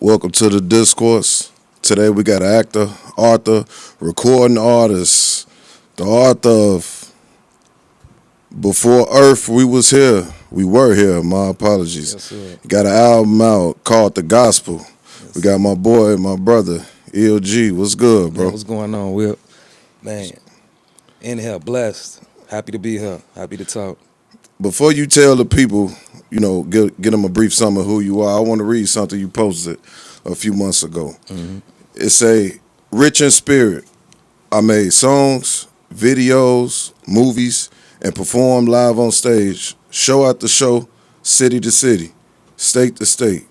Welcome to the Discourse. Today we got an actor, author, recording artist, the author of Before Earth We Was Here. We were here, my apologies. Yes, sir. Got an album out called The Gospel. Yes, We got my boy, my brother, ELG. What's good, bro? Man, what's going on, Will? Man, in here, blessed. Happy to be here. Happy to talk. Before you tell the people, get them a brief summary of who you are, I want to read something you posted a few months ago. Mm-hmm. It say, rich in spirit, I made songs, videos, movies, and performed live on stage, show after show, city to city, state to state,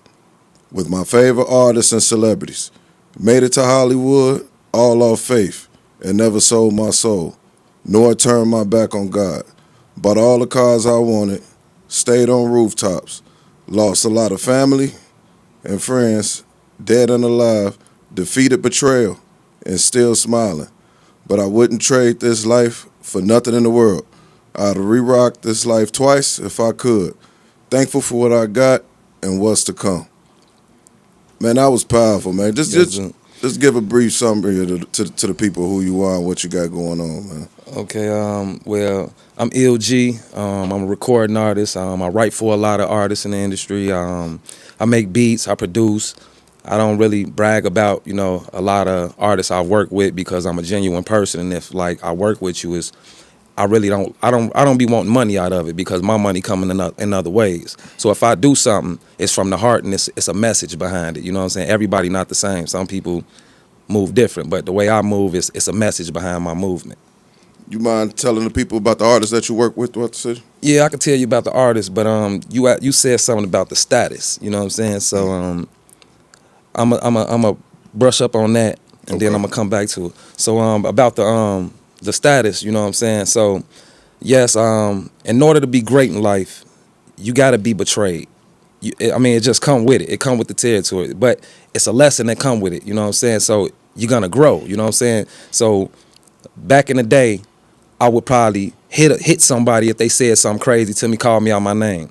with my favorite artists and celebrities. Made it to Hollywood, all off faith, and never sold my soul, nor turned my back on God. Bought all the cars I wanted, stayed on rooftops, lost a lot of family and friends, dead and alive, defeated betrayal, and still smiling. But I wouldn't trade this life for nothing in the world. I'd re-rock this life twice if I could. Thankful for what I got and what's to come. Man, that was powerful, man. Just give a brief summary to the people who you are and what you got going on, man. Okay, well, I'm ELG. I'm a recording artist. I write for a lot of artists in the industry. I make beats. I produce. I don't really brag about, a lot of artists I work with because I'm a genuine person. And if I work with you I don't be wanting money out of it because my money coming in other ways. So if I do something, it's from the heart and it's a message behind it. You know what I'm saying? Everybody not the same. Some people move different, but the way I move it's a message behind my movement. You mind telling the people about the artists that you work with throughout the city? Yeah, I can tell you about the artists, but you said something about the status. You know what I'm saying? So I'm a brush up on that, and then I'm gonna come back to it. So about the status. You know what I'm saying? So yes, in order to be great in life, you got to be betrayed. It just come with it. It come with the territory, but it's a lesson that come with it. You know what I'm saying? So you're gonna grow. You know what I'm saying? So back in the day, I would probably hit somebody if they said something crazy to me, call me out my name.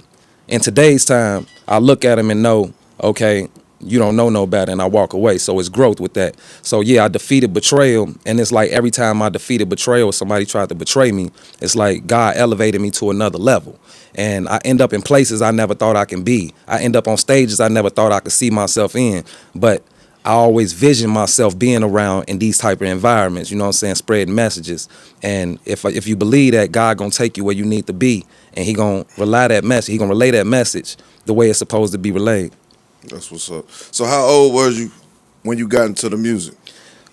In today's time, I look at them and know, okay, you don't know no better, and I walk away. So it's growth with that. So yeah, I defeated betrayal, and it's like every time I defeated betrayal, somebody tried to betray me, it's like God elevated me to another level. And I end up in places I never thought I can be. I end up on stages I never thought I could see myself in. But I always vision myself being around in these type of environments, you know what I'm saying, spreading messages. And if you believe that, God gonna take you where you need to be, and he gonna relay that message the way it's supposed to be relayed. That's what's up. So how old was you when you got into the music?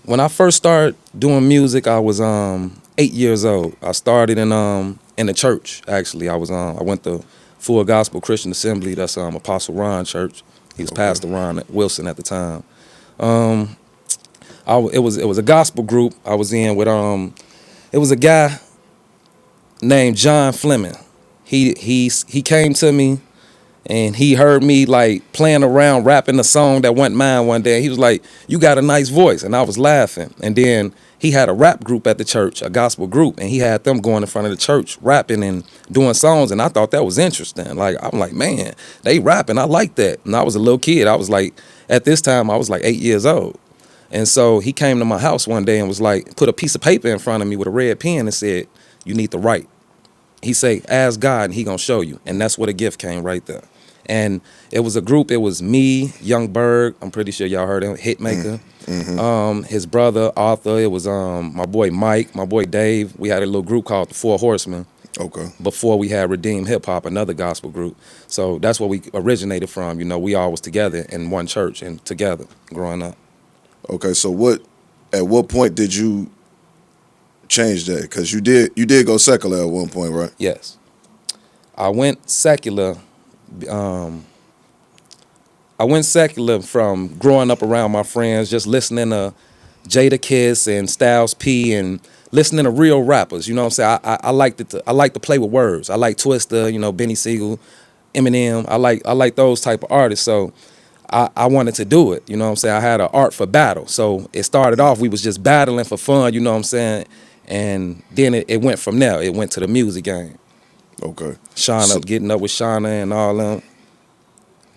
When I first started doing music, I was 8 years old. I started in the church, actually. I went to Full Gospel Christian Assembly. That's Apostle Ron Church. He was Pastor Ron Wilson at the time. It was a gospel group I was in with it was a guy named John Fleming. He came to me and he heard me playing around rapping a song that wasn't mine one day. He was like, "You got a nice voice," and I was laughing. And then he had a rap group at the church, a gospel group, and he had them going in front of the church rapping and doing songs, and I thought that was interesting. I'm like, man, they rapping, I like that. And I was a little kid. At this time, I was 8 years old. And so he came to my house one day and was put a piece of paper in front of me with a red pen and said, "You need to write." He say, "Ask God and he gonna show you." And that's where the gift came right there. And it was a group. It was me, Young Berg. I'm pretty sure y'all heard him, Hitmaker. Mm-hmm. His brother, Arthur. It was my boy Mike, my boy Dave. We had a little group called the Four Horsemen. Okay. Before we had Redeemed Hip Hop, another gospel group. So that's where we originated from. We all was together in one church and together growing up. Okay. So at what point did you change that? Because you did go secular at one point, right? Yes, I went secular. I went secular from growing up around my friends, just listening to Jada Kiss and Styles P and listening to real rappers. You know what I'm saying? I like to play with words. I like Twista, Benny Siegel, Eminem. I like those type of artists. So I wanted to do it. You know what I'm saying? I had an art for battle. So it started off, we was just battling for fun, you know what I'm saying? And then it went from there. It went to the music game. Okay. Getting up with Shauna and all them.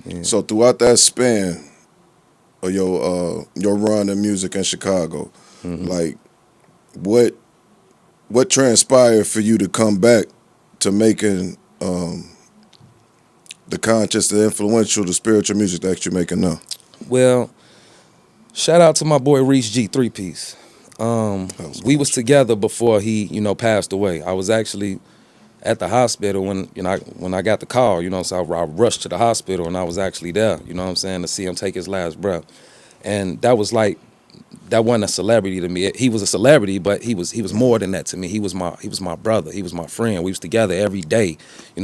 Yeah. So throughout that span, of your run in music in Chicago. Like what transpired for you to come back to making the conscious, the influential, the spiritual music that you're making now? Well, shout out to my boy Reese G, 3-piece. We was together before he, passed away. I was actually at the hospital when I got the call, so I rushed to the hospital and I was actually there, to see him take his last breath. And that wasn't a celebrity to me. He was a celebrity, but he was more than that to me. He was my brother. He was my friend. We was together every day. We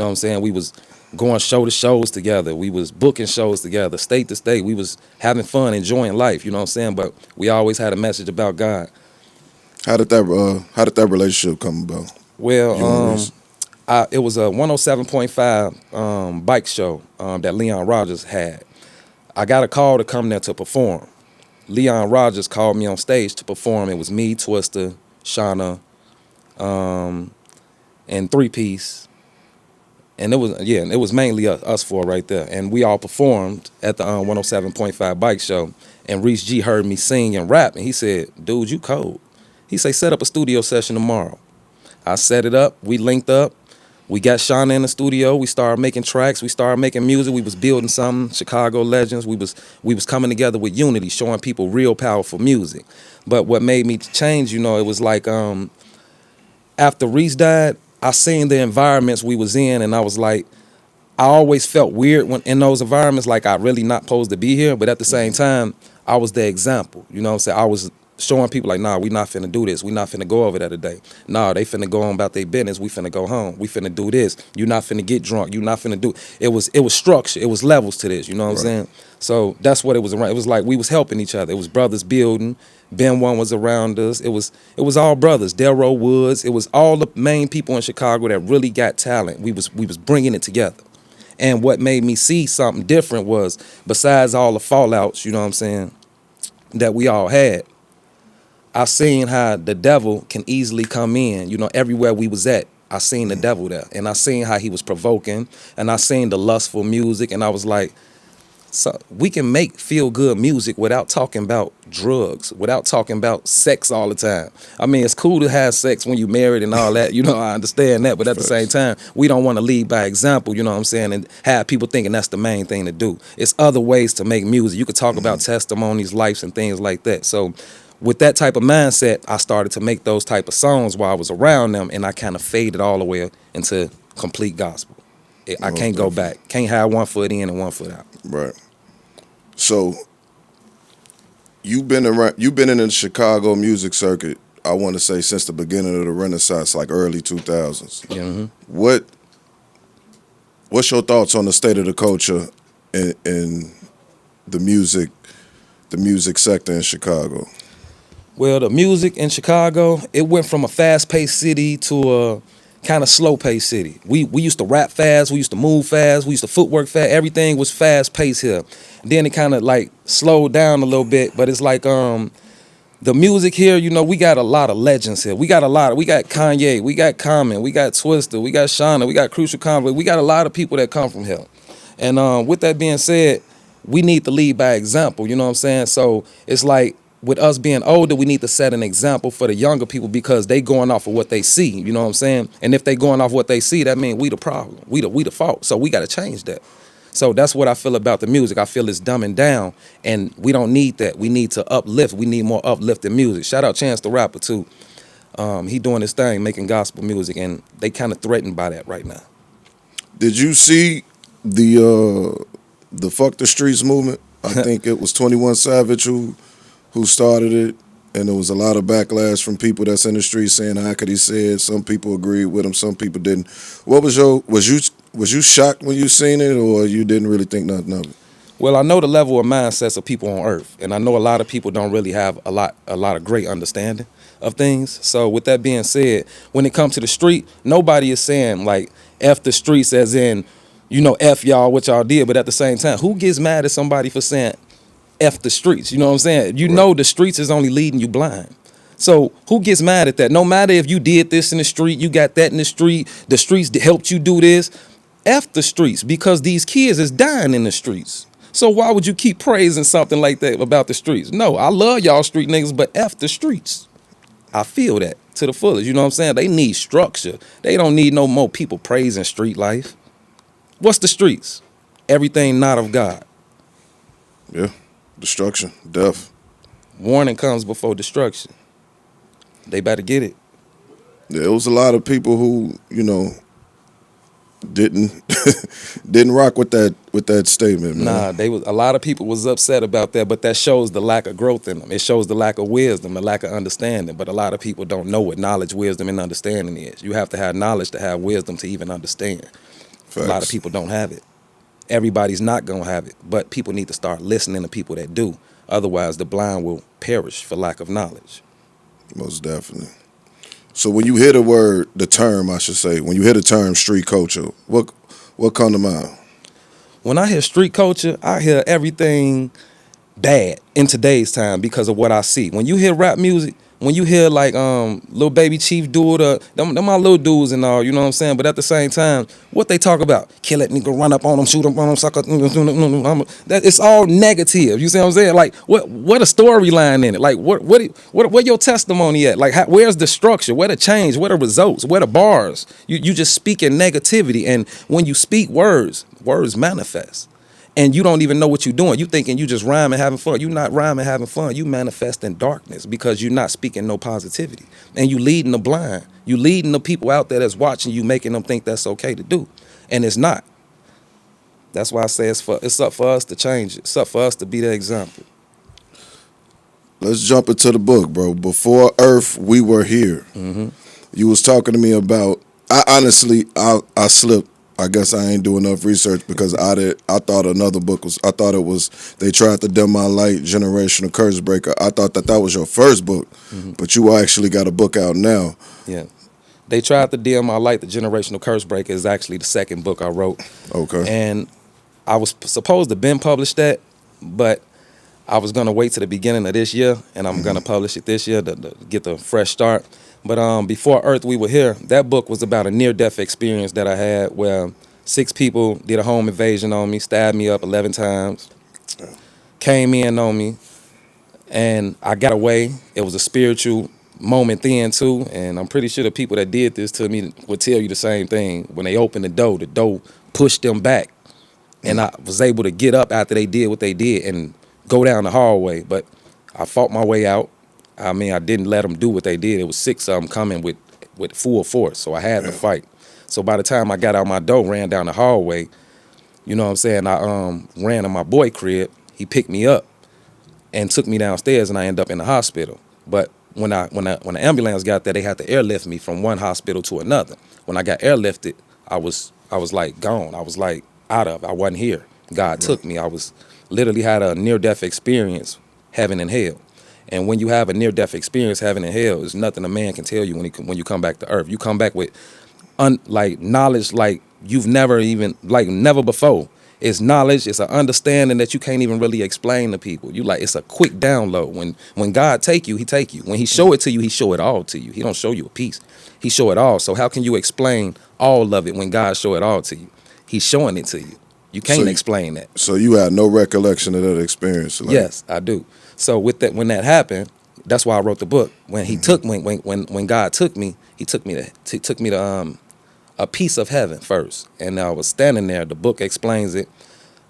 was going show to shows together. We was booking shows together, state to state. We was having fun, enjoying life, But we always had a message about God. How did that relationship come about? Well, it was a 107.5 bike show that Leon Rogers had. I got a call to come there to perform. Leon Rogers called me on stage to perform. It was me, Twister, Shauna, and 3-piece. And it was mainly us four right there. And we all performed at the 107.5 bike show. And Reese G heard me sing and rap, and he said, "Dude, you cold." He said, "Set up a studio session tomorrow." I set it up. We linked up. We got Shauna in the studio. We started making tracks. We started making music. We was building something. Chicago legends. We was coming together with unity, showing people real powerful music. But what made me change, it was like after Reese died, I seen the environments we was in, and I was like, I always felt weird when in those environments, like I really not supposed to be here. But at the same time, I was the example. I was showing people like, nah, we not finna do this. We not finna go over there today. Nah, they finna go on about their business. We finna go home. We finna do this. You not finna get drunk. You not finna do. It was structure. It was levels to this. You know what I'm saying? So that's what it was around. It was like we was helping each other. It was brothers building. Ben One was around us. It was all brothers. Delroy Woods. It was all the main people in Chicago that really got talent. We was bringing it together. And what made me see something different was, besides all the fallouts, that we all had, I seen how the devil can easily come in, everywhere we was at. I seen the devil there, and I seen how he was provoking, and I seen the lustful music, and I was like, so we can make feel good music without talking about drugs, without talking about sex all the time. I mean, it's cool to have sex when you're married and all that, I understand that, but at the same time, we don't want to lead by example, and have people thinking that's the main thing to do. It's other ways to make music. You could talk about testimonies, lives, and things like that. So with that type of mindset, I started to make those type of songs while I was around them, and I kind of faded all the way into complete gospel. I can't go back. Can't have one foot in and one foot out. Right. So you've been in the Chicago music circuit, I want to say, since the beginning of the Renaissance, like early 2000s. Yeah, mm-hmm. What's your thoughts on the state of the culture in the music sector in Chicago? Well, the music in Chicago, it went from a fast-paced city to a kind of slow-paced city. We used to rap fast, we used to move fast, we used to footwork fast. Everything was fast-paced here. Then it kind of like slowed down a little bit, but it's like the music here, we got a lot of legends here. We got Kanye, we got Common, we got Twister, we got Shauna, we got Crucial Conflict. We got a lot of people that come from here. And with that being said, we need to lead by example, So it's like, with us being older, we need to set an example for the younger people because they going off of what they see, And if they going off what they see, that means we the problem, we the fault. So we got to change that. So that's what I feel about the music. I feel it's dumbing down, and we don't need that. We need to uplift. We need more uplifting music. Shout out Chance the Rapper too. He doing his thing, making gospel music, and they kind of threatened by that right now. Did you see the Fuck the Streets movement? I think it was 21 Savage who started it, and there was a lot of backlash from people that's in the street saying how could he say it. Some people agreed with him, some people didn't. What was you shocked when you seen it, or you didn't really think nothing of it? Well, I know the level of mindsets of people on earth, and I know a lot of people don't really have a lot of great understanding of things. So with that being said, when it comes to the street, nobody is saying like F the streets as in, F y'all, what y'all did, but at the same time, who gets mad at somebody for saying F the streets? You know what I'm saying? Right. The streets is only leading you blind. So who gets mad at that? No matter if you did this in the street, you got that in the streets helped you do this. F the streets, because these kids is dying in the streets. So why would you keep praising something like that about the streets? No, I love y'all street niggas, but F the streets. I feel that to the fullest. You know what I'm saying? They need structure. They don't need no more people praising street life. What's the streets? Everything not of God. Yeah. Destruction, death. Warning comes before destruction. They better get it. Yeah, it was a lot of people who, didn't didn't rock with that statement, man. Nah, a lot of people was upset about that, but that shows the lack of growth in them. It shows the lack of wisdom, the lack of understanding. But a lot of people don't know what knowledge, wisdom, and understanding is. You have to have knowledge to have wisdom to even understand. Facts. A lot of people don't have it. Everybody's not gonna have it, but people need to start listening to people that do. Otherwise, the blind will perish for lack of knowledge. Most definitely. So when you hear the term, I should say, when you hear the term street culture, what come to mind? When I hear street culture, I hear everything bad in today's time because of what I see. When you hear rap music, when you hear like Lil Baby Chief do it, them my little dudes and all, you know what I'm saying? But at the same time, what they talk about, kill that nigga, run up on them, shoot him, on them, sucker, that it's all negative. You see what I'm saying? Like what a storyline in it? Like where your testimony at? Like where's the structure? Where the change? Where the results? Where the bars? You just speaking negativity, and when you speak words manifest. And you don't even know what you're doing. You thinking you just rhyming, having fun. You not rhyming, having fun. You manifesting darkness because you're not speaking no positivity. And you leading the blind. You leading the people out there that's watching you, making them think that's okay to do. And it's not. That's why I say it's up for us to change it. It's up for us to be the example. Let's jump into the book, bro. Before Earth, we were here. Mm-hmm. You was talking to me about, I slipped. I guess I ain't doing enough research because I thought another book was, I thought it was, They Tried to Dim My Light, Generational Curse Breaker. I thought that was your first book, but you actually got a book out now. Yeah. They Tried to Dim My Light, the Generational Curse Breaker is actually the second book I wrote. Okay. And I was supposed to been published that, but I was going to wait to the beginning of this year, and I'm going to publish it this year to get the fresh start. But before Earth, we were here. That book was about a near-death experience that I had where 6 people did a home invasion on me, stabbed me up 11 times, came in on me, and I got away. It was a spiritual moment then, too, and I'm pretty sure the people that did this to me would tell you the same thing. When they opened the door pushed them back, and I was able to get up after they did what they did and go down the hallway, but I fought my way out. I mean, I didn't let them do what they did. It was 6 of them coming with full force, so I had to fight. So by the time I got out my door, ran down the hallway, you know what I'm saying, I ran to my boy crib. He picked me up and took me downstairs, and I ended up in the hospital. But when the ambulance got there, they had to airlift me from one hospital to another. When I got airlifted, I was like gone. I was like out of. I wasn't here. God took me. I was literally had a near-death experience, heaven and hell. And when you have a near-death experience, heaven and hell, there's nothing a man can tell you when you come back to earth. You come back with knowledge like you've never even, like never before. It's knowledge, it's an understanding that you can't even really explain to people. It's a quick download. When God take you, he take you. When he show it to you, he show it all to you. He don't show you a piece. He show it all. So how can you explain all of it when God show it all to you? He's showing it to you. You can't explain that. So you had no recollection of that experience? Yes, I do. So with that, when that happened, that's why I wrote the book. When he took when God took me, he took me to a piece of heaven first, and I was standing there. The book explains it.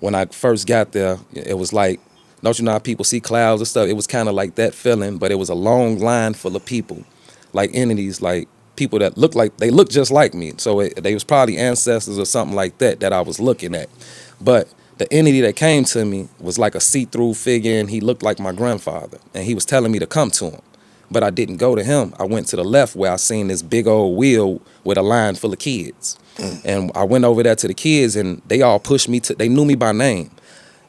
When I first got there, it was like, don't you know how people see clouds and stuff? It was kind of like that feeling, but it was a long line full of people, like entities, like people that look just like me. So they was probably ancestors or something like that I was looking at, but the entity that came to me was like a see-through figure, and he looked like my grandfather, and he was telling me to come to him. But I didn't go to him. I went to the left where I seen this big old wheel with a line full of kids. And I went over there to the kids, and they all pushed me they knew me by name.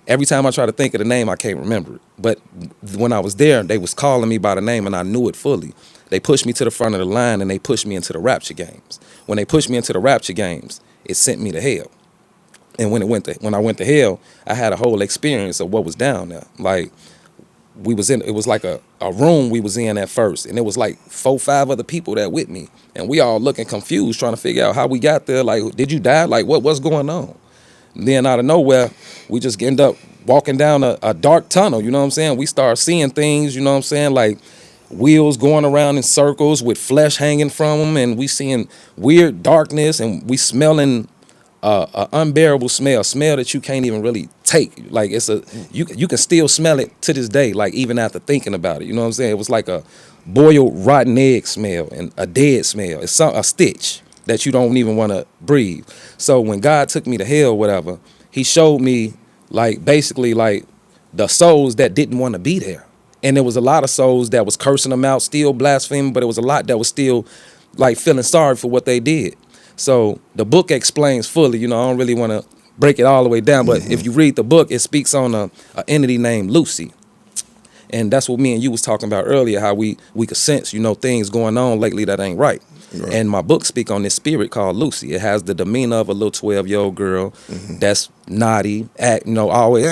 Every time I try to think of the name, I can't remember it. But when I was there, they was calling me by the name, and I knew it fully. They pushed me to the front of the line, and they pushed me into the rapture games. When they pushed me into the rapture games, it sent me to hell. And when I went to hell, I had a whole experience of what was down there. Like it was like a room we was in at first, and it was like 4, 5 other people that with me, and we all looking confused, trying to figure out how we got there. Like, did you die? Like, what's going on? And then out of nowhere, we just end up walking down a dark tunnel, you know what I'm saying? We start seeing things, you know what I'm saying, like wheels going around in circles with flesh hanging from them, and we seeing weird darkness, and we smelling a unbearable smell that you can't even really take. Like you can still smell it to this day, like even after thinking about it. You know what I'm saying? It was like a boiled rotten egg smell and a dead smell. It's a stitch that you don't even want to breathe. So when God took me to hell, whatever, He showed me like basically like the souls that didn't want to be there. And there was a lot of souls that was cursing them out, still blaspheming, but it was a lot that was still like feeling sorry for what they did. So the book explains fully, you know, I don't really want to break it all the way down, but if you read the book, it speaks on a entity named Lucy. And that's what me and you was talking about earlier, how we could sense, you know, things going on lately that ain't right. Right. And my book speak on this spirit called Lucy. It has the demeanor of a little 12-year-old girl that's naughty, always,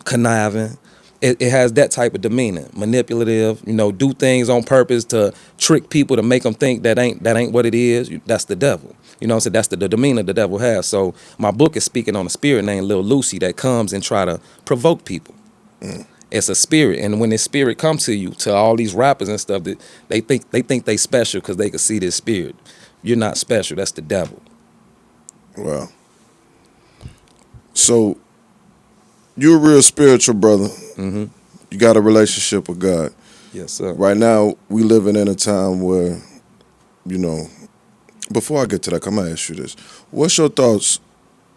conniving. It has that type of demeanor, manipulative, do things on purpose to trick people to make them think that ain't what it is. That's the devil. So that's the demeanor the devil has. So my book is speaking on a spirit named Little Lucy that comes and try to provoke people. It's a spirit, and when this spirit comes to you, to all these rappers and stuff, that they think they special because they can see this spirit. You're not special. That's the devil. Wow. So you're a real spiritual brother. Mm-hmm. You got a relationship with God. Yes, sir. Right now, we living in a time where, before I get to that, I'm gonna ask you this: what's your thoughts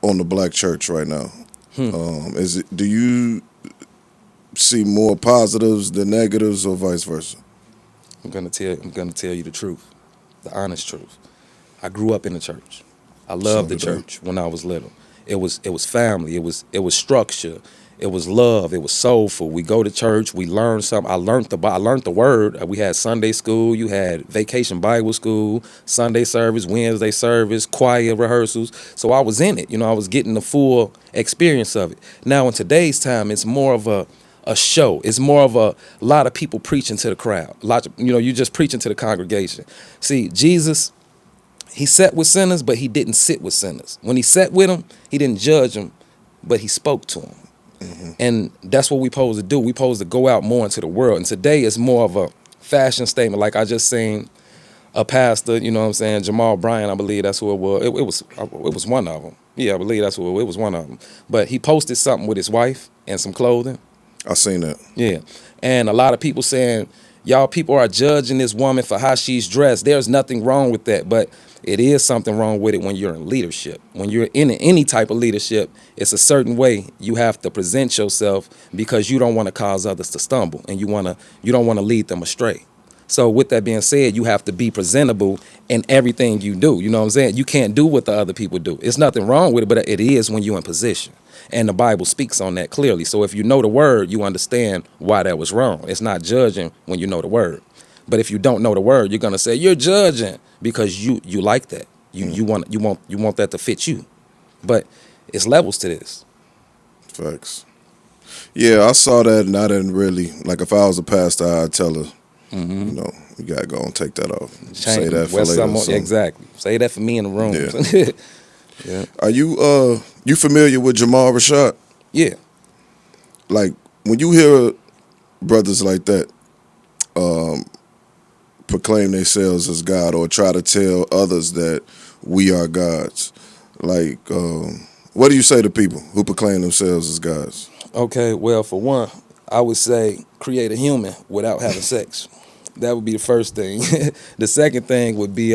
on the black church right now? Do you see more positives than negatives, or vice versa? I'm gonna tell you the truth, the honest truth. I grew up in the church. I loved the church when I was little. It was family. It was structure. It was love. It was soulful. We go to church. We learn something. I learned the word. We had Sunday school. You had vacation Bible school, Sunday service, Wednesday service, choir rehearsals. So I was in it. I was getting the full experience of it. Now in today's time, it's more of a show. It's more of a lot of people preaching to the crowd. You just preaching to the congregation. See, Jesus, He sat with sinners, but He didn't sit with sinners. When He sat with them, He didn't judge them, but He spoke to them. Mm-hmm. And that's what we supposed to do. We supposed to go out more into the world. And today is more of a fashion statement. Like I just seen a pastor, Jamal Bryant, I believe that's who it was. It was one of them. Yeah, I believe that's who it was, one of them. But he posted something with his wife and some clothing. I seen that. Yeah. And a lot of people saying, y'all people are judging this woman for how she's dressed. There's nothing wrong with that. But it is something wrong with it when you're in leadership. When you're in any type of leadership, it's a certain way you have to present yourself because you don't want to cause others to stumble and you don't want to lead them astray. So with that being said, you have to be presentable in everything you do. You know what I'm saying? You can't do what the other people do. It's nothing wrong with it, but it is when you're in position. And the Bible speaks on that clearly. So if you know the word, you understand why that was wrong. It's not judging when you know the word. But if you don't know the word, you're gonna say you're judging because you like that. You want that to fit you. But it's levels to this. Facts. Yeah, I saw that and I didn't really, like, if I was a pastor, I'd tell her, you gotta go and take that off. Say that for later. Exactly. Say that for me in the room. Yeah. Yeah. Are you familiar with Jamal Rashad? Yeah. Like, when you hear brothers like that proclaim themselves as God or try to tell others that we are gods, like, what do you say to people who proclaim themselves as gods? Okay, well, for one, I would say create a human without having sex. That would be the first thing. The second thing would be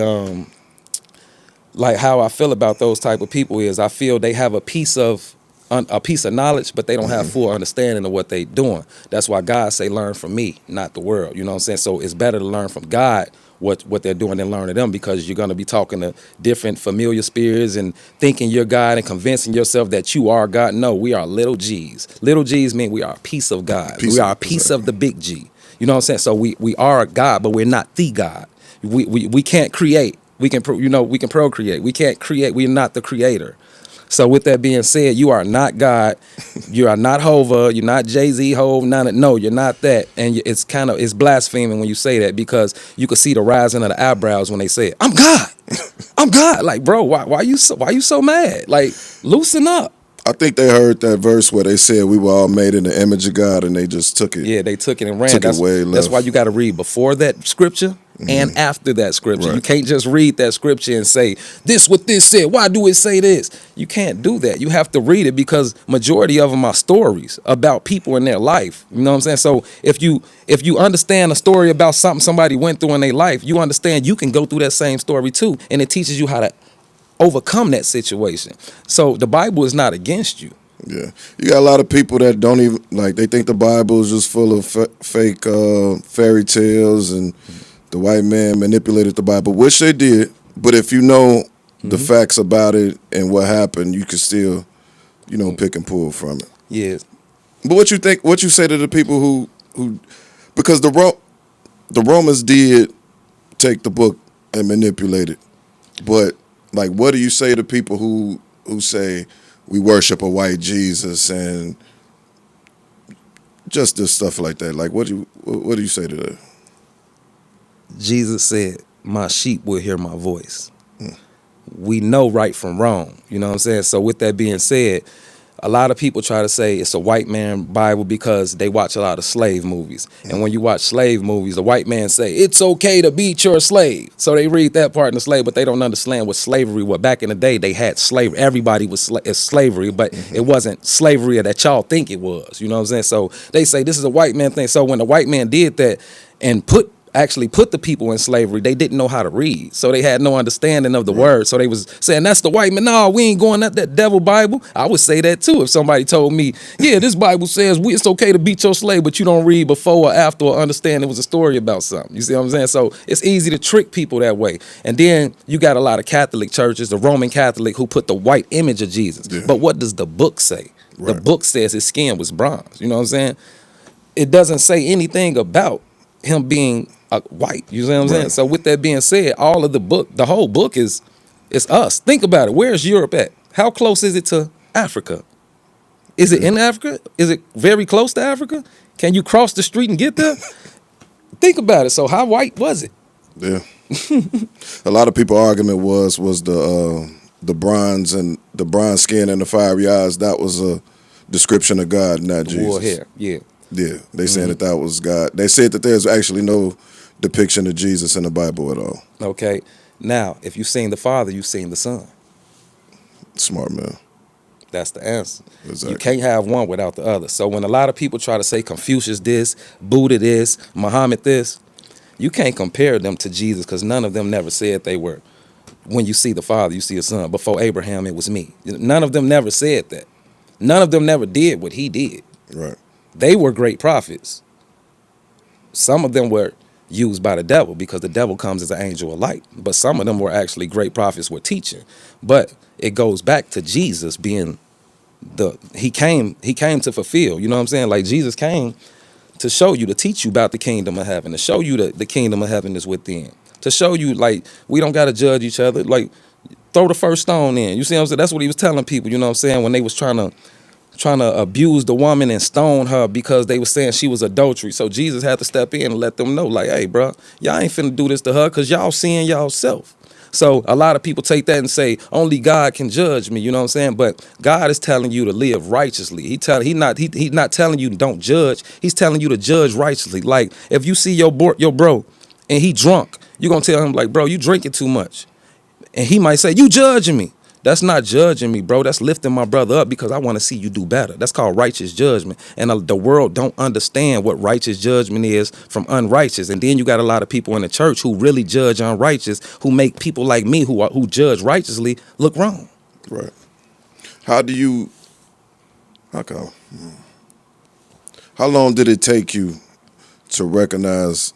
like how I feel about those type of people is I feel they have a piece of knowledge, but they don't have full understanding of what they doing. That's why God say learn from me, not the world. You know what I'm saying? So it's better to learn from God what they're doing than learn to them, because you're going to be talking to different familiar spirits and thinking you're God and convincing yourself that you are God. No, we are little G's. Little G's mean we are a piece of God. We are a piece of the big G. You know what I'm saying? So we are a God, but we're not the God. We can't create. We can procreate. We can't create. We're not the creator. So with that being said, you are not God. You are not Hova. You're not Jay-Z, Hov. No, you're not that. And it's blaspheming when you say that, because you can see the rising of the eyebrows when they say it. I'm God. I'm God. Like, bro, why you so mad? Like, loosen up. I think they heard that verse where they said we were all made in the image of God, and they just took it. Yeah, they took it and ran. Took it way That's left. why you got to read before that scripture and after that scripture. Right. You can't just read that scripture and say, this what this said. Why do it say this? You can't do that. You have to read it because majority of them are stories about people in their life. You know what I'm saying? So if you understand a story about something somebody went through in their life, you understand you can go through that same story too. And it teaches you how to overcome that situation. So the Bible is not against you. Yeah, you got a lot of people that don't even like. They think the Bible is just full of fake fairy tales, and the white man manipulated the Bible, which they did. But if you know the facts about it and what happened, you can still, pick and pull from it. Yeah. But what you think? What you say to the people who because the Romans did take the book and manipulate it, but like, what do you say to people who say we worship a white Jesus and just this stuff like that? Like, what do you say to that? Jesus said, my sheep will hear my voice. We know right from wrong. You know what I'm saying? So with that being said, a lot of people try to say it's a white man Bible because they watch a lot of slave movies. And when you watch slave movies, the white man say, it's okay to beat your slave. So they read that part in the slave, but they don't understand what slavery was. Back in the day, they had slavery. Everybody was slavery, but it wasn't slavery that y'all think it was. You know what I'm saying? So they say this is a white man thing. So when the white man did that and actually put the people in slavery, they didn't know how to read. So they had no understanding of the word. So they was saying, that's the white man. No, we ain't going at that devil Bible. I would say that too if somebody told me, yeah, this Bible says it's okay to beat your slave, but you don't read before or after or understand it was a story about something. You see what I'm saying? So it's easy to trick people that way. And then you got a lot of Catholic churches, the Roman Catholic, who put the white image of Jesus. Yeah. But what does the book say? Right. The book says his skin was bronze. You know what I'm saying? It doesn't say anything about him being white. You see what I'm saying? So with that being said, all of the whole book is us. Think about it. Where's Europe at? How close is it to Africa? Is it in Africa? Is it very close to Africa? Can you cross the street and get there? Think about it. So how white was it? Yeah. A lot of people argument was the bronze and the bronze skin and the fiery eyes. That was a description of God, not Jesus. War hair. Yeah. Yeah. They saying that was God. They said that there's actually no depiction of Jesus in the Bible at all. Okay. Now, if you've seen the Father, you've seen the Son. Smart man. That's the answer. Exactly. You can't have one without the other. So when a lot of people try to say Confucius this, Buddha this, Muhammad this, you can't compare them to Jesus because none of them never said they were. When you see the Father, you see the Son. Before Abraham, it was me. None of them never said that. None of them never did what he did. Right. They were great prophets. Some of them were used by the devil because the devil comes as an angel of light. But some of them were actually great prophets were teaching. But it goes back to Jesus being he came to fulfill. You know what I'm saying? Like Jesus came to show you, to teach you about the kingdom of heaven, to show you the kingdom of heaven is within, to show you like we don't got to judge each other. Like throw the first stone in. You see what I'm saying? That's what he was telling people. You know what I'm saying? When they was trying to abuse the woman and stone her because they were saying she was adultery. So Jesus had to step in and let them know, like, hey, bro, y'all ain't finna do this to her because y'all seeing y'allself. So a lot of people take that and say, only God can judge me, you know what I'm saying? But God is telling you to live righteously. He not telling you don't judge. He's telling you to judge righteously. Like, if you see your bro and he drunk, you're going to tell him, like, bro, you drinking too much. And he might say, you judging me. That's not judging me, bro. That's lifting my brother up because I want to see you do better. That's called righteous judgment. And the world don't understand what righteous judgment is from unrighteous. And then you got a lot of people in the church who really judge unrighteous, who make people like me who judge righteously look wrong. Right. How long did it take you to recognize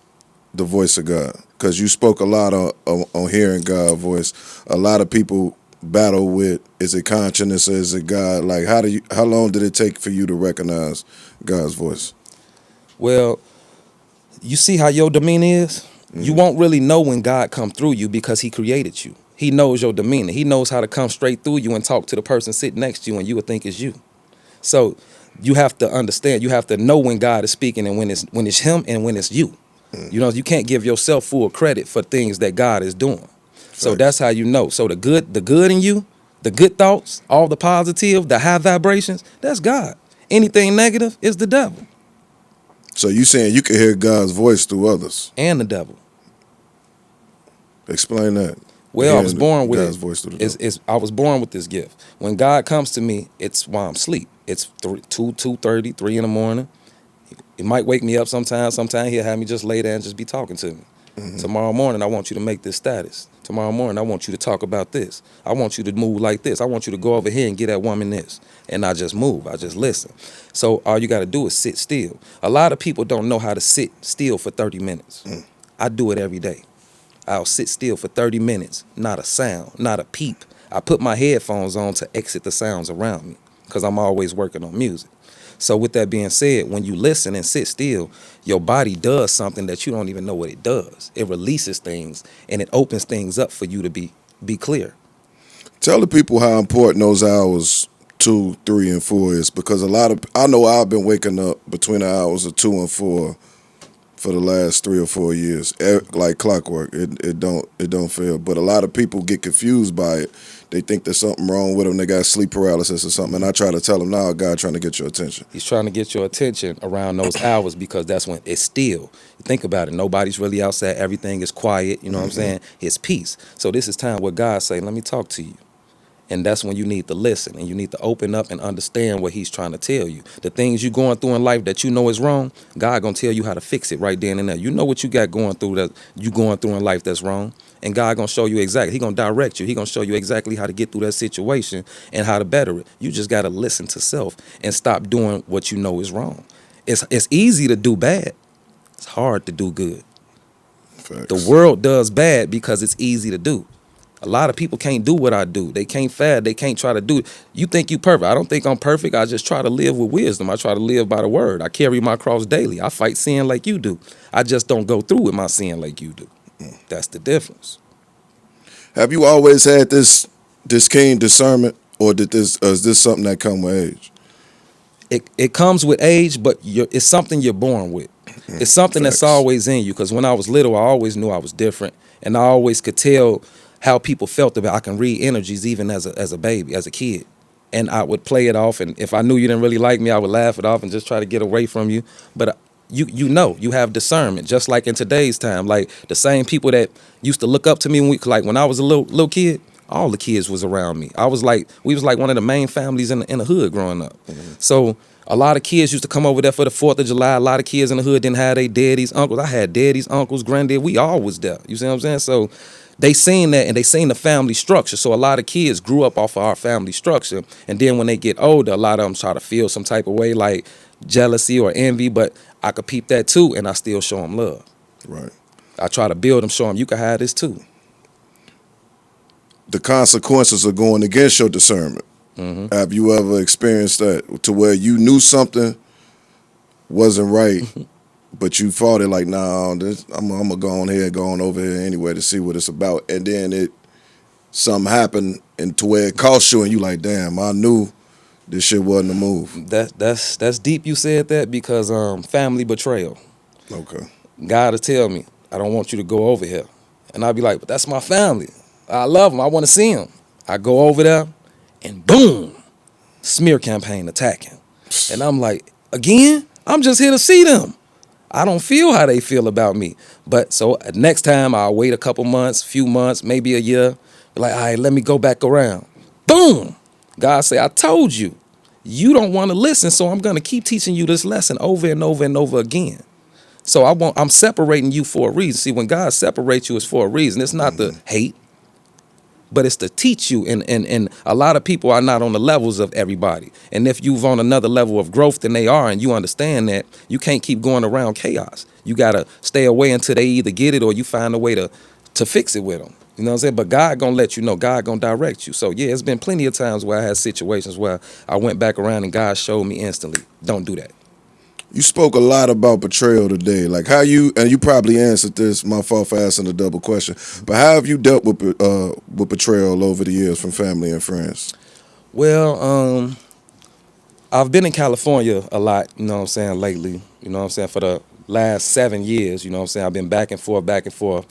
the voice of God? Because you spoke a lot on hearing God's voice. A lot of people battle with, is it consciousness or is it God? Like, how long did it take for you to recognize God's voice? Well, you see how your demeanor is? Mm-hmm. You won't really know when God come through you because he created you. He knows your demeanor. He knows how to come straight through you and talk to the person sitting next to you and you would think it's you. So you have to understand, you have to know when God is speaking and when it's him and when it's you. Mm-hmm. You know, you can't give yourself full credit for things that God is doing. So that's how you know. So the good in you The good thoughts, all the positive, the high vibrations, that's God. Anything negative is the devil So you saying you can hear God's voice through others? and the devil. Explain that. Well, I was Hearing born with God's it. voice through the devil. I was born with this gift. When God comes to me, it's while I'm asleep. It's 2:30, 3 in the morning. He might wake me up sometimes. Sometimes he'll have me just lay there and just be talking to me. Tomorrow morning, I want you to make this status. Tomorrow morning, I want you to talk about this. I want you to move like this. I want you to go over here and get that woman this. And I just move. I just listen. So all you got to do is sit still. A lot of people don't know how to sit still for 30 minutes. I do it every day. I'll sit still for 30 minutes. Not a sound, not a peep. I put my headphones on to exit the sounds around me because I'm always working on music. So with that being said, when you listen and sit still, your body does something that you don't even know what it does. It releases things and it opens things up for you to be clear. Tell the people how important those hours 2, 3, and 4 is, because I know I've been waking up between the hours of 2 and 4 for the last 3 or 4 years, like clockwork. It don't fail. But a lot of people get confused by it. They think there's something wrong with them. They got sleep paralysis or something. And I try to tell them, now God trying to get your attention. He's trying to get your attention around those hours because that's when it's still. Think about it. Nobody's really outside. Everything is quiet. You know what I'm saying? It's peace. So this is time where God say, let me talk to you. And that's when you need to listen and you need to open up and understand what he's trying to tell you. The things you're going through in life that you know is wrong, God gonna tell you how to fix it right then and there. You know what you got going through that you going through in life that's wrong. And God gonna show you exactly. He gonna direct you. He gonna show you exactly how to get through that situation and how to better it. You just gotta listen to self and stop doing what you know is wrong. It's easy to do bad. It's hard to do good. Facts. The world does bad because it's easy to do. A lot of people can't do what I do. They can't fad. They can't try to do it. You think you perfect. I don't think I'm perfect. I just try to live with wisdom. I try to live by the word. I carry my cross daily. I fight sin like you do. I just don't go through with my sin like you do. That's the difference. Have you always had this keen discernment, or is this something that come with age? It comes with age, but it's something you're born with. It's something that's Facts. always in you. Because when I was little, I always knew I was different. And I always could tell how people felt about it. I can read energies even as a baby, as a kid. And I would play it off. And if I knew you didn't really like me, I would laugh it off and just try to get away from you. But you know, you have discernment, just like in today's time. Like the same people that used to look up to me when I was a little kid, all the kids was around me. We was like one of the main families in the hood growing up. So a lot of kids used to come over there for the 4th of July. A lot of kids in the hood didn't have their daddies, uncles. I had daddies, uncles, granddad. We all was there. You see what I'm saying? So they seen that and they seen the family structure. So a lot of kids grew up off of our family structure. And then when they get older, a lot of them try to feel some type of way like jealousy or envy. But I could peep that too, and I still show them love. Right. I try to build them, show them you can have this too. The consequences of going against your discernment. Have you ever experienced that, to where you knew something wasn't right, but you fought it like, nah, I'm gonna go on over here anyway to see what it's about, and then something happened and to where it cost you, and you like, damn, I knew this shit wasn't a move. That's deep. You said that because family betrayal. Okay. God will tell me, I don't want you to go over here, and I'll be like, but that's my family. I love them. I want to see them. I go over there, and boom, smear campaign attacking, and I'm like, again, I'm just here to see them. I don't feel how they feel about me. But so next time I'll wait a couple months, few months, maybe a year. Be like, all right, let me go back around. Boom. God say, I told you. You don't want to listen, so I'm going to keep teaching you this lesson over and over and over again. So I'm separating you for a reason. See, when God separates you, it's for a reason. It's not to hate, but it's to teach you. And a lot of people are not on the levels of everybody. And if you've on another level of growth than they are, and you understand that, you can't keep going around chaos. You got to stay away until they either get it or you find a way to fix it with them. You know what I'm saying? But God gonna let you know. God gonna direct you. So yeah, it's been plenty of times where I had situations where I went back around and God showed me instantly, don't do that. You spoke a lot about betrayal today. Like how you probably answered this, my fault for asking a double question, but how have you dealt with betrayal over the years from family and friends? Well, I've been in California a lot, you know what I'm saying, lately. You know what I'm saying, for the last 7 years, you know what I'm saying, I've been back and forth.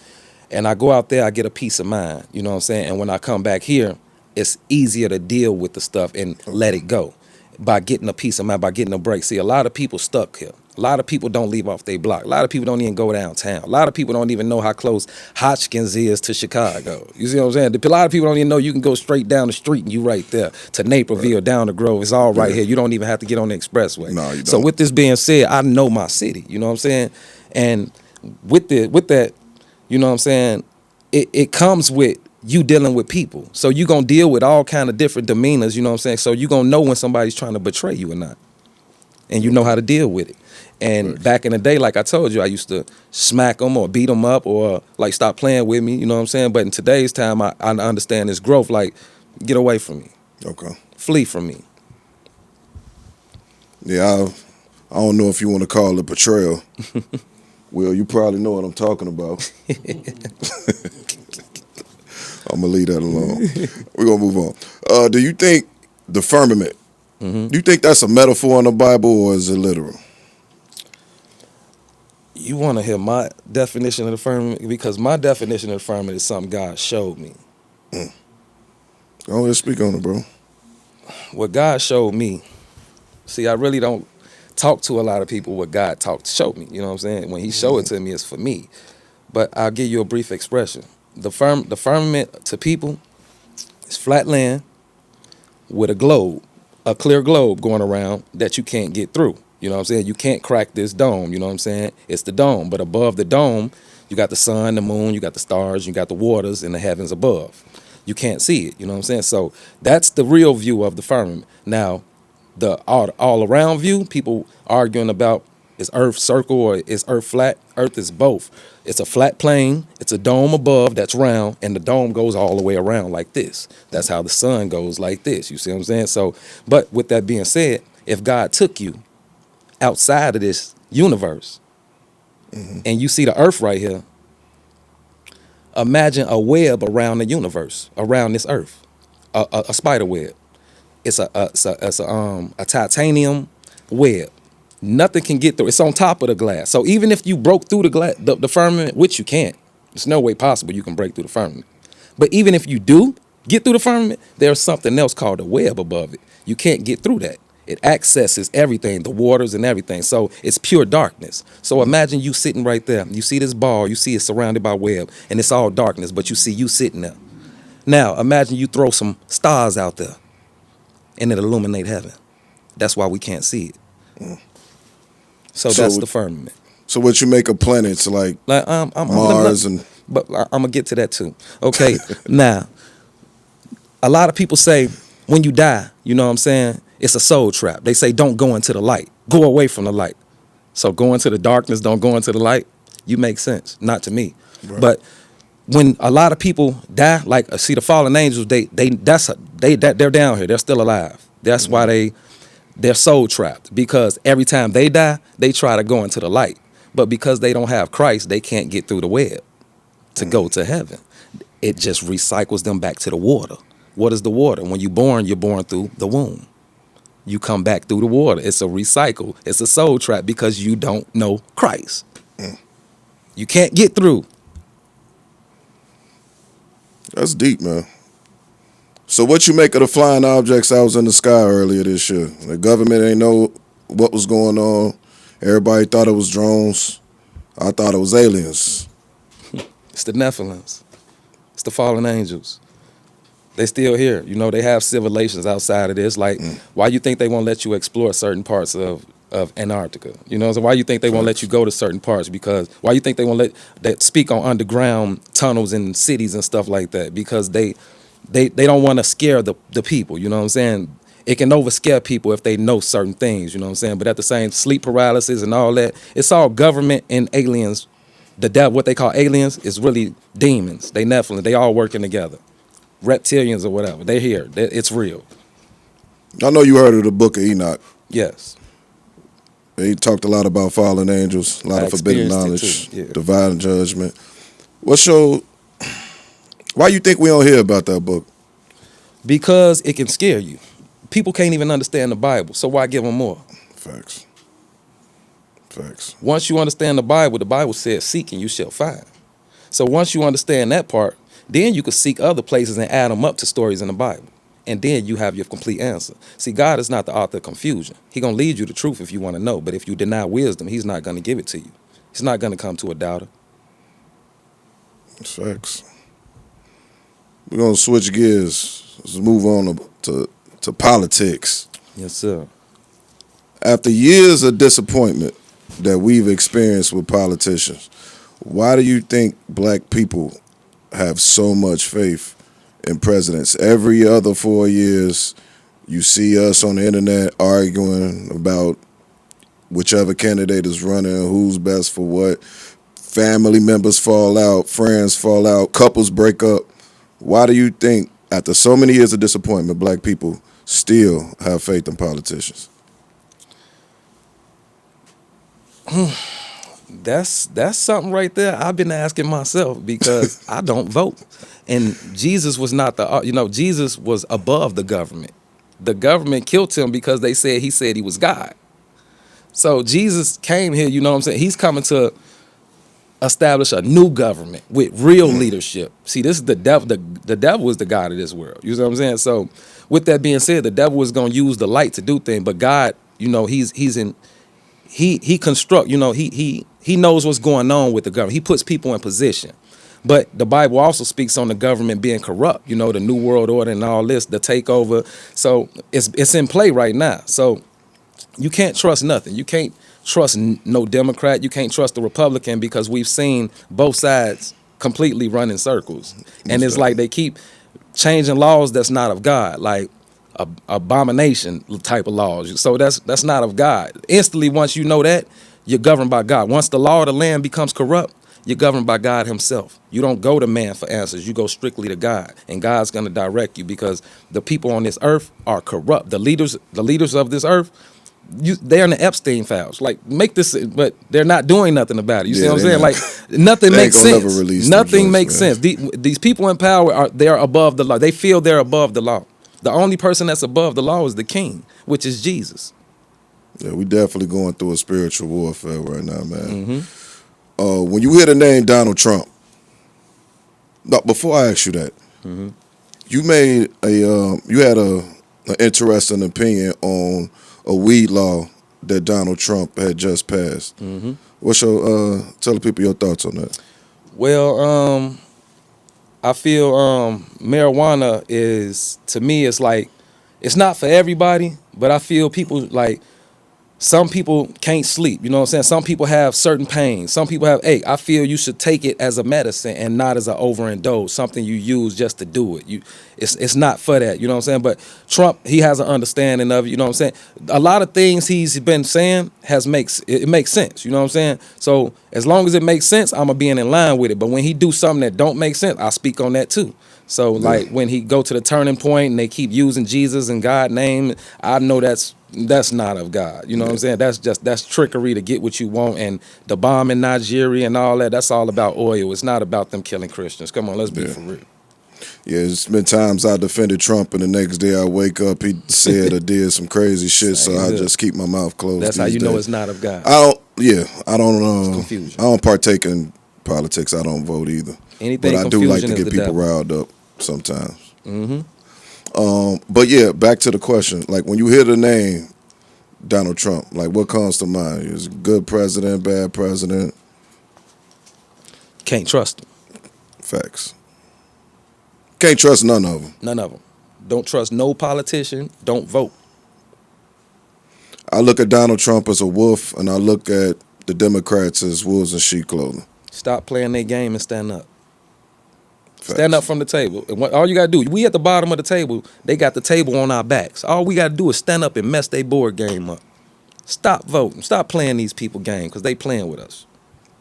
And I go out there, I get a peace of mind, you know what I'm saying? And when I come back here, it's easier to deal with the stuff and let it go by getting a peace of mind, by getting a break. See, a lot of people stuck here. A lot of people don't leave off their block. A lot of people don't even go downtown. A lot of people don't even know how close Hotchkiss is to Chicago. You see what I'm saying? A lot of people don't even know you can go straight down the street and you right there to Naperville, down the Grove. It's all right here. You don't even have to get on the expressway. No, you don't. So with this being said, I know my city. You know what I'm saying? And with that, you know what I'm saying, it comes with you dealing with people. So you're going to deal with all kind of different demeanors, you know what I'm saying? So you're going to know when somebody's trying to betray you or not. And you know how to deal with it. And back in the day, like I told you, I used to smack them or beat them up or like stop playing with me, you know what I'm saying? But in today's time, I understand this growth. Like, get away from me. Okay. Flee from me. Yeah, I don't know if you want to call it betrayal. Well, you probably know what I'm talking about. I'm going to leave that alone. We're going to move on. Do you think the firmament, do you think that's a metaphor in the Bible or is it literal? You want to hear my definition of the firmament? Because my definition of the firmament is something God showed me. Go ahead, speak on it, bro. What God showed me, see, I really don't talk to a lot of people what God showed me. You know what I'm saying? When he showed it to me, it's for me. But I'll give you a brief expression. The firmament to people is flat land with a clear globe going around that you can't get through. You know what I'm saying? You can't crack this dome, you know what I'm saying? It's the dome. But above the dome, you got the sun, the moon, you got the stars, you got the waters and the heavens above. You can't see it, you know what I'm saying? So that's the real view of the firmament. Now, the all around view, people arguing about is Earth circle or is Earth flat? Earth is both. It's a flat plane, it's a dome above that's round, and the dome goes all the way around like this. That's how the sun goes like this, you see what I'm saying? So, but with that being said, if God took you outside of this universe and you see the earth right here, imagine a web around the universe, around this earth, a spider web. It's a titanium web. Nothing can get through. It's on top of the glass. So even if you broke through the glass, the firmament, which you can't, there's no way possible you can break through the firmament. But even if you do get through the firmament, there's something else called a web above it. You can't get through that. It accesses everything, the waters and everything. So it's pure darkness. So imagine you sitting right there. You see this ball, you see it surrounded by web, and it's all darkness, but you see you sitting there. Now, imagine you throw some stars out there, and it illuminate heaven. That's why we can't see it. So that's the firmament. So what you make of planets like Mars and... But I'm going to get to that too. Okay, now, a lot of people say when you die, you know what I'm saying, it's a soul trap. They say don't go into the light. Go away from the light. So go into the darkness, don't go into the light. You make sense. Not to me. Right. But when a lot of people die, like see the fallen angels, they're down here. They're still alive. That's why they're soul trapped, because every time they die, they try to go into the light. But because they don't have Christ, they can't get through the web to go to heaven. It just recycles them back to the water. What is the water? When you're born through the womb. You come back through the water. It's a recycle. It's a soul trap because you don't know Christ. You can't get through. That's deep, man. So what you make of the flying objects that was in the sky earlier this year? The government ain't know what was going on. Everybody thought it was drones. I thought it was aliens. It's the Nephilims. It's the fallen angels. They still here. You know, they have civilizations outside of this. Like, why you think they won't let you explore certain parts of Antarctica? You know, so why you think they won't let you go to certain parts? Because why you think they won't that speak on underground tunnels in cities and stuff like that? Because they don't want to scare the people. You know what I'm saying? It can overscare people if they know certain things. You know what I'm saying? But at the same, sleep paralysis and all that, it's all government and aliens. The devil, what they call aliens, is really demons. They Nephilim. They all working together. Reptilians or whatever. They're here. It's real. I know you heard of the Book of Enoch. Yes. He talked a lot about fallen angels, a lot of forbidden knowledge, divine judgment. Why you think we don't hear about that book? Because it can scare you. People can't even understand the Bible, so why give them more? Facts. Once you understand the Bible says, seek and you shall find. So once you understand that part, Then you could seek other places and add them up to stories in the Bible. And then you have your complete answer. See, God is not the author of confusion. He's going to lead you to truth if you want to know. But if you deny wisdom, he's not going to give it to you. He's not going to come to a doubter. That's facts. We're going to switch gears. Let's move on to politics. Yes, sir. After years of disappointment that we've experienced with politicians, why do you think black people have so much faith in presidents? Every other 4 years, you see us on the internet arguing about whichever candidate is running, who's best for what. Family members fall out, friends fall out, couples break up. Why do you think, after so many years of disappointment, black people still have faith in politicians? That's something right there I've been asking myself, because I don't vote. And Jesus was not Jesus was above the government. The government killed him because he said he was God. So Jesus came here, you know what I'm saying? He's coming to establish a new government with real leadership. See, this is the devil. The devil is the god of this world. You know what I'm saying? So with that being said, the devil is going to use the light to do things, but God, he construct, he knows what's going on with the government. He puts people in position. But the Bible also speaks on the government being corrupt, the New World Order and all this, the takeover. So it's in play right now. So you can't trust nothing. You can't trust no Democrat. You can't trust the Republican, because we've seen both sides completely run in circles. And it's like they keep changing laws that's not of God, like abomination type of laws. So that's not of God. Instantly, once you know that, you're governed by God. Once the law of the land becomes corrupt, you're governed by God himself. You don't go to man for answers. You go strictly to God, and God's going to direct you, because the people on this earth are corrupt. The leaders of this earth, they're in the Epstein files. Like, make this, but they're not doing nothing about it. You see what I'm saying? Like, nothing makes sense. Nothing makes sense. These people in power they're above the law. They feel they're above the law. The only person that's above the law is the king, which is Jesus. Yeah, we definitely going through a spiritual warfare right now, man. When you hear the name Donald Trump, no, before I ask you that, you made you had an interesting opinion on a weed law that Donald Trump had just passed. What's your tell the people your thoughts on that? Well, I feel marijuana is, to me, it's like, it's not for everybody, but I feel people, like, some people can't sleep, you know what I'm saying? Some people have certain pains. Some people have ache. I feel you should take it as a medicine and not as an overindulge, something you use just to do it. It's not for that, you know what I'm saying? But Trump, he has an understanding of it, you know what I'm saying? A lot of things he's been saying makes sense, you know what I'm saying? So as long as it makes sense, I'm going to be in line with it. But when he do something that don't make sense, I speak on that too. So like when he go to the turning point and they keep using Jesus and God's name, I know that's not of God. You know what I'm saying? That's trickery to get what you want. And the bomb in Nigeria and all that's all about oil. It's not about them killing Christians. Come on, let's be for real. Yeah, it's been times I defended Trump and the next day I wake up, he said or did some crazy shit, so I just keep my mouth closed. That's how you know it's not of God. I don't confusion. I don't partake in politics. I don't vote either. Anything but I do like to get people riled up sometimes. But yeah, back to the question. Like, when you hear the name Donald Trump, like, what comes to mind? Is a good president, bad president? Can't trust him. Facts. Can't trust none of them. None of them. Don't trust no politician. Don't vote. I look at Donald Trump as a wolf, and I look at the Democrats as wolves in sheep clothing. Stop playing their game and stand up. Facts. Stand up from the table. And all you got to do, we at the bottom of the table, they got the table on our backs. All we got to do is stand up and mess their board game up. Stop voting. Stop playing these people game, because they playing with us.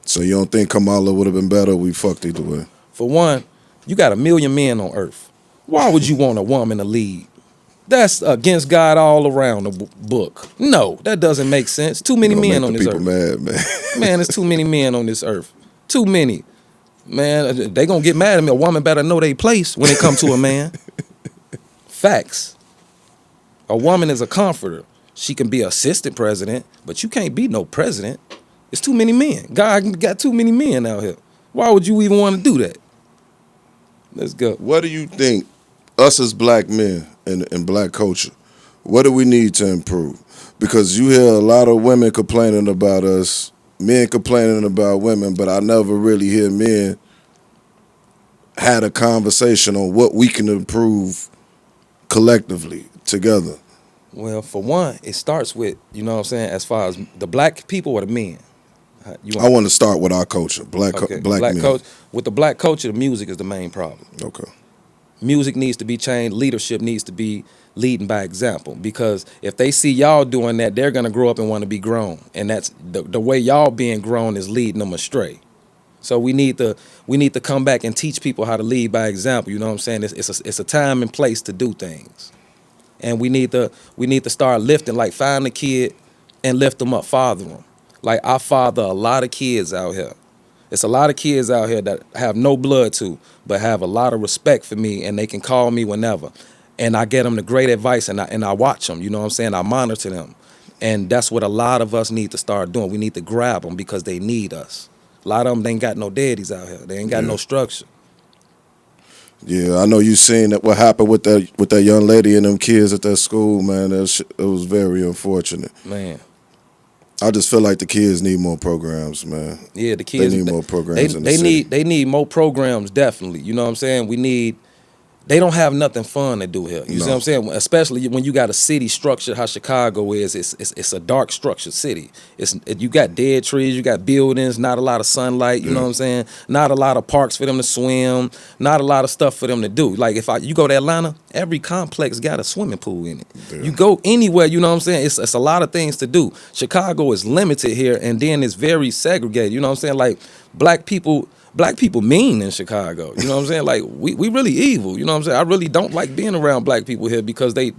So you don't think Kamala would have been better? We fucked either way. For one, you got 1 million men on earth. Why would you want a woman to lead? That's against God all around the book. No, that doesn't make sense. Too many men on this earth. Mad, man. Man, there's too many men on this earth. Too many. Man, they gonna get mad at me. A woman better know their place when it come to a man. Facts. A woman is a comforter. She can be assistant president, but you can't be no president. It's too many men. God got too many men out here. Why would you even want to do that? Let's go. What do you think, us as black men in black culture, what do we need to improve? Because you hear a lot of women complaining about us, men complaining about women, but I never really hear men had a conversation on what we can improve collectively together. Well, for one, it starts with, you know what I'm saying, as far as the black people or the men. You I want to start with our culture, okay, black black men. culture. With the black culture, the music is the main problem. Okay. Music needs to be changed. Leadership needs to be leading by example. Because if they see y'all doing that, they're gonna grow up and want to be grown. And that's the way y'all being grown is leading them astray. So we need to come back and teach people how to lead by example. You know what I'm saying? It's a time and place to do things. And we need to start lifting, like find the kid and lift them up, father them. Like I father a lot of kids out here. It's a lot of kids out here that have no blood to, but have a lot of respect for me, and they can call me whenever. And I get them the great advice, and I watch them. You know what I'm saying? I monitor them, and that's what a lot of us need to start doing. We need to grab them because they need us. A lot of them, they ain't got no daddies out here. They ain't got no structure. Yeah, I know you seen that what happened with that young lady and them kids at that school, man. It was very unfortunate. Man. I just feel like the kids need more programs, man. Yeah, the kids They need more programs in the they city. need more programs, definitely. You know what I'm saying? They don't have nothing fun to do here. You see what I'm saying? Especially when you got a city structure, how Chicago is. It's a dark structured city. You got dead trees, you got buildings, not a lot of sunlight. You know what I'm saying? Not a lot of parks for them to swim. Not a lot of stuff for them to do. Like you go to Atlanta, every complex got a swimming pool in it. Yeah. You go anywhere, you know what I'm saying? It's a lot of things to do. Chicago is limited here, and then it's very segregated. You know what I'm saying? Like black people mean in Chicago. You know what I'm saying? Like we really evil. You know what I'm saying? I really don't like being around black people here because they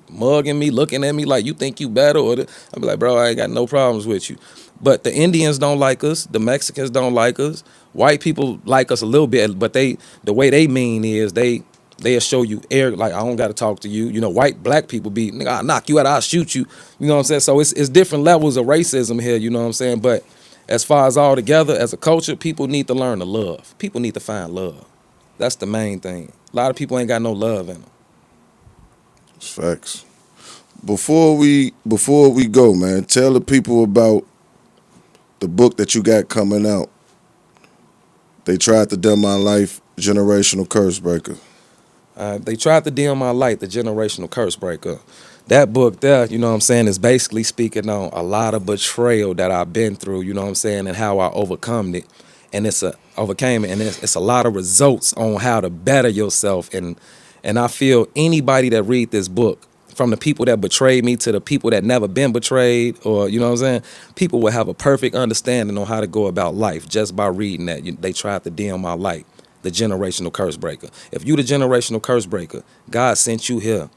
mugging me, looking at me like you think you better. I be like, bro, I ain't got no problems with you. But the Indians don't like us. The Mexicans don't like us. White people like us a little bit, but the way they mean is they'll show you air, like I don't got to talk to you. You know, black people be, nigga, I'll knock you out, I'll shoot you. You know what I'm saying? So it's different levels of racism here. You know what I'm saying? But as far as all together, as a culture, people need to learn to love. People need to find love. That's the main thing. A lot of people ain't got no love in them. It's facts. Before we go, man, tell the people about the book that you got coming out. They tried to dim my life, generational curse breaker. They tried to dim my light, the generational curse breaker. That book there, you know what I'm saying, is basically speaking on a lot of betrayal that I've been through, you know what I'm saying, and how I overcome it. And it's a lot of results on how to better yourself. And I feel anybody that read this book, from the people that betrayed me to the people that never been betrayed, or, you know what I'm saying, people will have a perfect understanding on how to go about life just by reading that. They tried to dim my light, the generational curse breaker. If you the generational curse breaker, God sent you here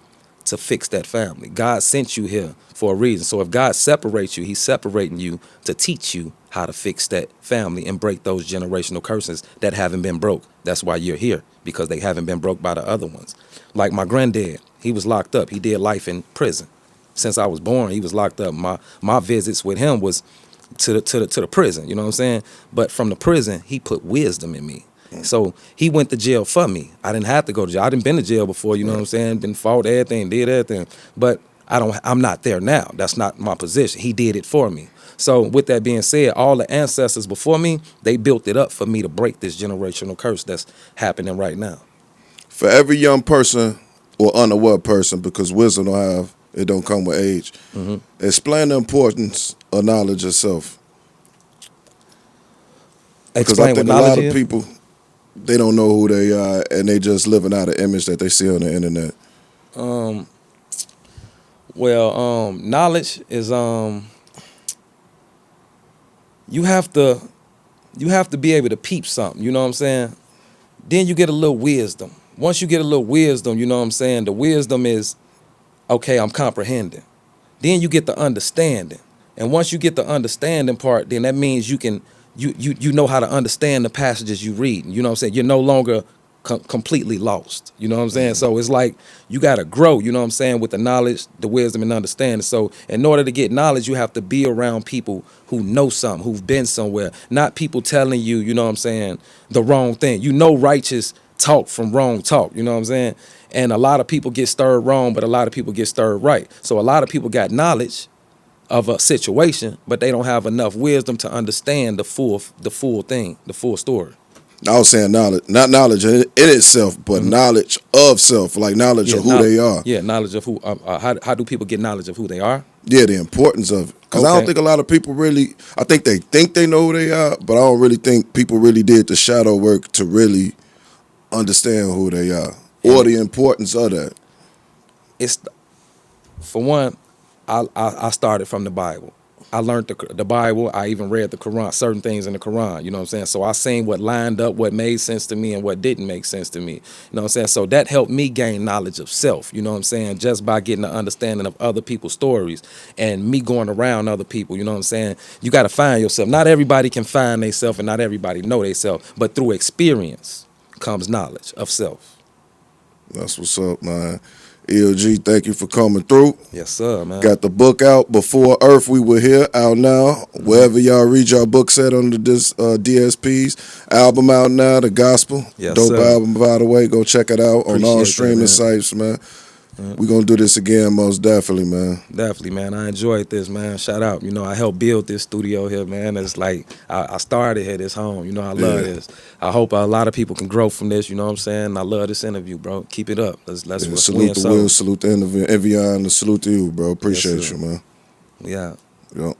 to fix that family. God sent you here for a reason. So if God separates you, he's separating you to teach you how to fix that family and break those generational curses that haven't been broke. That's why you're here, because they haven't been broke by the other ones. Like my granddad, he was locked up. He did life in prison. Since I was born, he was locked up. My visits with him was to the prison, you know what I'm saying? But from the prison, he put wisdom in me. So he went to jail for me. I didn't have to go to jail. I didn't been to jail before, you know what I'm saying? Didn't fought everything, did everything. But I'm not there now. That's not my position. He did it for me. So with that being said, all the ancestors before me, they built it up for me to break this generational curse that's happening right now. For every young person or unaware person, because wisdom don't come with age. Mm-hmm. Explain the importance of knowledge yourself. Because I think a lot of people, they don't know who they are, and they just living out an image that they see on the internet. Knowledge is you have to be able to peep something, you know what I'm saying? Then you get a little wisdom. Once you get a little wisdom, you know what I'm saying? The wisdom is, okay, I'm comprehending. Then you get the understanding. And once you get the understanding part, then that means you know how to understand the passages you read. You know what I'm saying? You're no longer completely lost. You know what I'm saying? So it's like you got to grow, you know what I'm saying, with the knowledge, the wisdom, and understanding. So in order to get knowledge, you have to be around people who know something, who've been somewhere, not people telling you, you know what I'm saying, the wrong thing. You know righteous talk from wrong talk, you know what I'm saying? And a lot of people get stirred wrong, but a lot of people get stirred right. So a lot of people got knowledge of a situation, but they don't have enough wisdom to understand the full thing, the full story. I was saying knowledge, not knowledge in itself, but knowledge of self, like knowledge of who they are. Yeah, knowledge of who. How do people get knowledge of who they are? Yeah, the importance of it. Because I don't think a lot of people really, I think they know who they are, but I don't really think people really did the shadow work to really understand who they are or the importance of that. It's, for one, I started from the Bible. I learned the Bible. I even read the Quran, certain things in the Quran, you know what I'm saying? So I seen what lined up, what made sense to me and what didn't make sense to me. You know what I'm saying? So that helped me gain knowledge of self, you know what I'm saying? Just by getting an understanding of other people's stories and me going around other people, you know what I'm saying? You got to find yourself. Not everybody can find themselves and not everybody know themselves, but through experience comes knowledge of self. That's what's up, man. ELG, thank you for coming through. Yes, sir, man. Got the book out, Before Earth We Were Here, out now. Wherever y'all read your books at under this DSPs. Album out now, The Gospel. Yes, Dope sir. album, by the way. Go check it out on all Appreciate that, streaming man. sites, man. We're going to do this again, most definitely, man. Definitely, man. I enjoyed this, man. Shout out. You know, I helped build this studio here, man. It's like I started here, this home. You know, I love this. I hope a lot of people can grow from this. You know what I'm saying? I love this interview, bro. Keep it up. Let's Salute to Will, salute to Envion, and salute to you, bro. Appreciate you, man. Yeah. Yep.